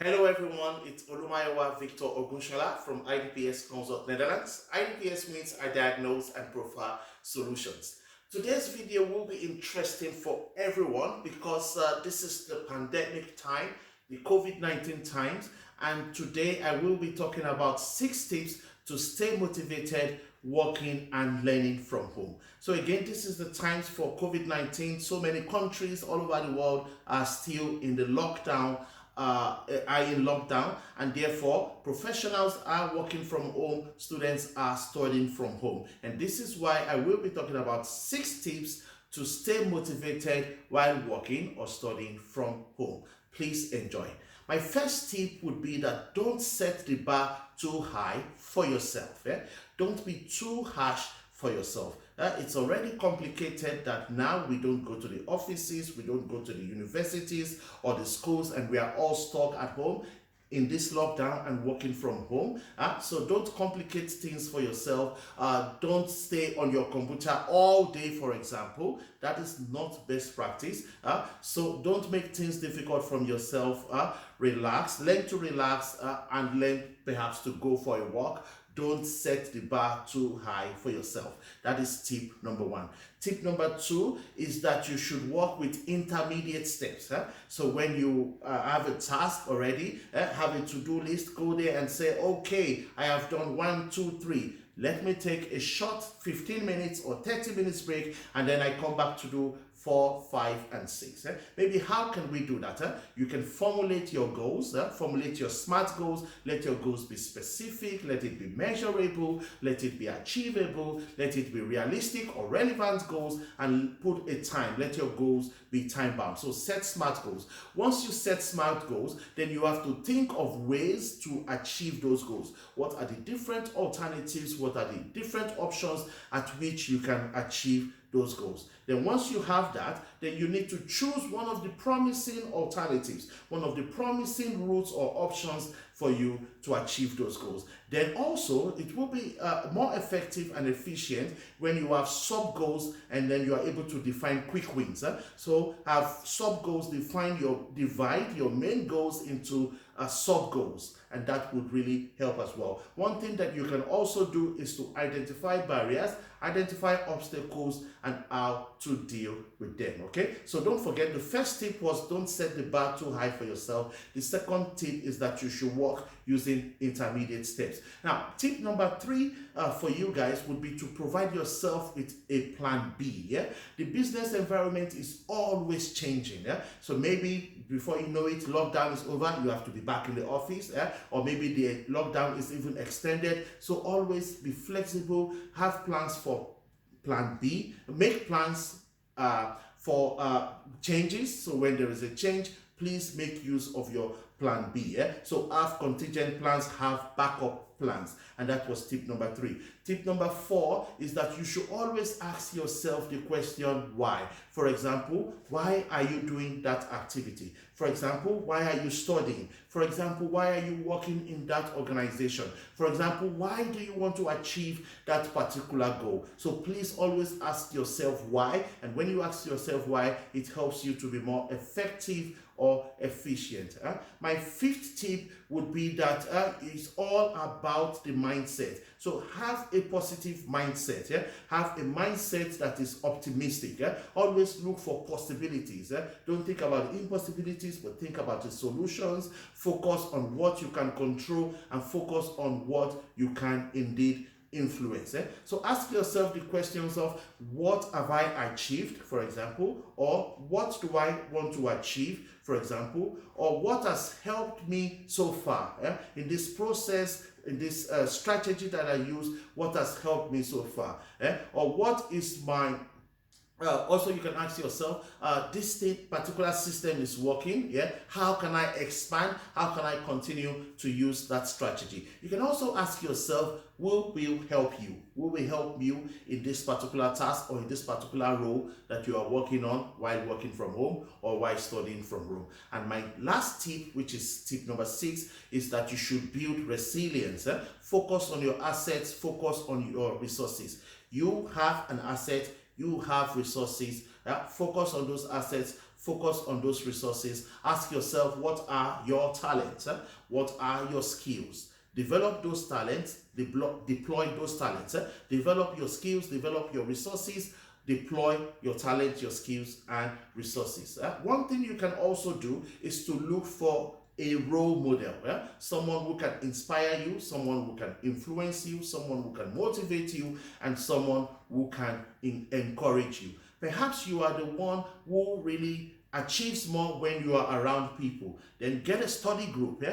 Hello everyone, it's Olumayowa Victor Ogunshola from iDPS Consult Netherlands. iDPS means I diagnose and proffer solutions. Today's video will be interesting for everyone because this is the pandemic time, the COVID-19 times, and today I will be talking about 6 tips to stay motivated working and learning from home. So again, this is the times for COVID-19. So many countries all over the world are still in the lockdown, are in lockdown, and therefore professionals are working from home, students are studying from home. And this is why I will be talking about 6 tips to stay motivated while working or studying from home. Please enjoy. My first tip would be that don't set the bar too high for yourself. Don't be too harsh for yourself. It's already complicated that now we don't go to the offices, we don't go to the universities or the schools, and we are all stuck at home in this lockdown and working from home. So don't complicate things for yourself. Don't stay on your computer all day, for example. That is not best practice. So don't make things difficult from yourself. Relax, learn to relax, and learn perhaps to go for a walk. Don't set the bar too high for yourself. That is tip number 1. Tip number 2 is that you should work with intermediate steps. So when you have a task already, have a to-do list, go there and say, okay, I have done 1, 2, 3. Let me take a short 15 minutes or 30 minutes break, and then I come back to do 4, 5, and 6. Maybe how can we do that? You can formulate your goals, formulate your SMART goals. Let your goals be specific, let it be measurable, let it be achievable, let it be realistic or relevant goals, and put a time. Let your goals be time bound. So set SMART goals. Once you set SMART goals, then you have to think of ways to achieve those goals. What are the different alternatives? What are the different options at which you can achieve those goals? Then once you have that, then you need to choose one of the promising alternatives, one of the promising routes or options for you to achieve those goals. Then also it will be more effective and efficient when you have sub goals, and then you are able to define quick wins. So have sub goals, divide your main goals into sub goals, and that would really help as well. One thing that you can also do is to identify barriers, identify obstacles, and how to deal with them. Okay, so don't forget, the first tip was don't set the bar too high for yourself. The second tip is that you should work using intermediate steps. Now, tip number 3 for you guys would be to provide yourself with a plan B. The business environment is always changing. So maybe before you know it, lockdown is over, you have to be back in the office, or maybe the lockdown is even extended. So always be flexible, have plans for plan B, make plans for changes. So when there is a change, please make use of your plan B. So have contingent plans, have backup plans. And that was tip number 3. Tip number 4 is that you should always ask yourself the question why. For example, why are you doing that activity? For example, why are you studying? For example, why are you working in that organization? For example, why do you want to achieve that particular goal? So please always ask yourself why, and when you ask yourself why, it helps you to be more effective or efficient. My 5th tip would be that it's all about the mindset. So have a positive mindset. Have a mindset that is optimistic. Always look for possibilities. Don't think about impossibilities, but think about the solutions. Focus on what you can control and focus on what you can indeed influence. So ask yourself the questions of what have I achieved, for example, or what do I want to achieve, for example, or what has helped me so far in this process, in this strategy that I use, what has helped me so far, or what is my also, you can ask yourself, this particular system is working, how can I expand, how can I continue to use that strategy? You can also ask yourself, will we help you in this particular task or in this particular role that you are working on while working from home or while studying from home? And my last tip, which is tip number 6, is that you should build resilience. Focus on your assets, focus on your resources. You have an asset, you have resources. Focus on those assets, focus on those resources. Ask yourself, what are your talents? What are your skills? Develop those talents, deploy those talents. Develop your skills, develop your resources, deploy your talent, your skills, and resources. One thing you can also do is to look for a role model, someone who can inspire you, someone who can influence you, someone who can motivate you, and someone who can encourage you. Perhaps you are the one who really achieves more when you are around people. Then get a study group,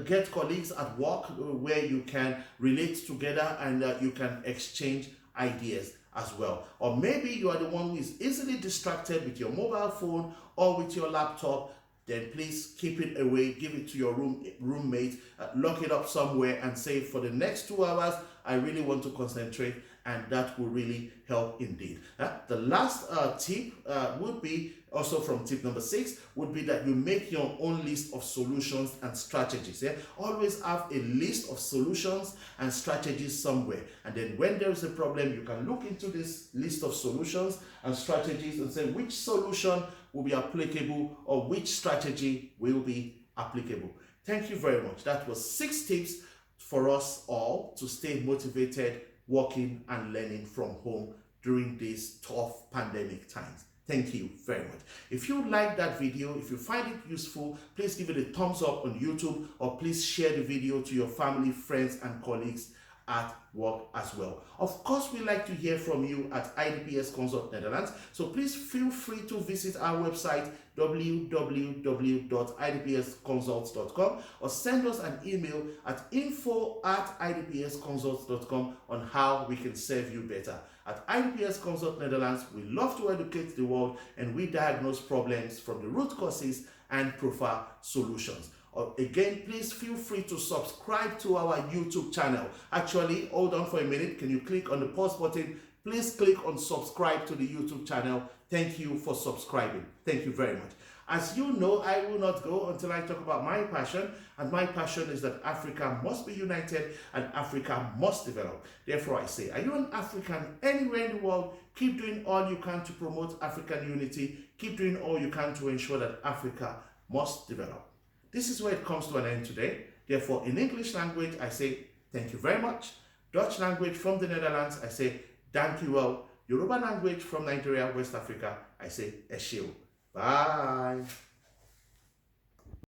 get colleagues at work where you can relate together and you can exchange ideas as well. Or maybe you are the one who is easily distracted with your mobile phone or with your laptop. Then please keep it away, give it to your roommate, lock it up somewhere and say, for the next 2 hours, I really want to concentrate, and that will really help indeed. The last tip would be, also from tip number 6, would be that you make your own list of solutions and strategies. Always have a list of solutions and strategies somewhere. And then when there is a problem, you can look into this list of solutions and strategies and say which solution will be applicable or which strategy will be applicable. Thank you very much. That was 6 tips for us all to stay motivated, working and learning from home during these tough pandemic times. Thank you very much. If you like that video, if you find it useful, please give it a thumbs up on YouTube, or please share the video to your family, friends and colleagues at work as well. Of course, we like to hear from you at iDPS Consult Netherlands, so please feel free to visit our website www.idpsconsults.com or send us an email at info@idpsconsults.com on how we can serve you better. At iDPS Consult Netherlands, we love to educate the world, and we diagnose problems from the root causes and proffer solutions. Again, please feel free to subscribe to our YouTube channel. Actually, hold on for a minute. Can you click on the pause button? Please click on subscribe to the YouTube channel. Thank you for subscribing. Thank you very much. As you know, I will not go until I talk about my passion, and my passion is that Africa must be united and Africa must develop. Therefore, I say, are you an African anywhere in the world? Keep doing all you can to promote African unity. Keep doing all you can to ensure that Africa must develop. This is where it comes to an end today. Therefore, in English language, I say thank you very much. Dutch language from the Netherlands, I say dank u wel. Yoruba language from Nigeria, West Africa, I say eshiu. Bye.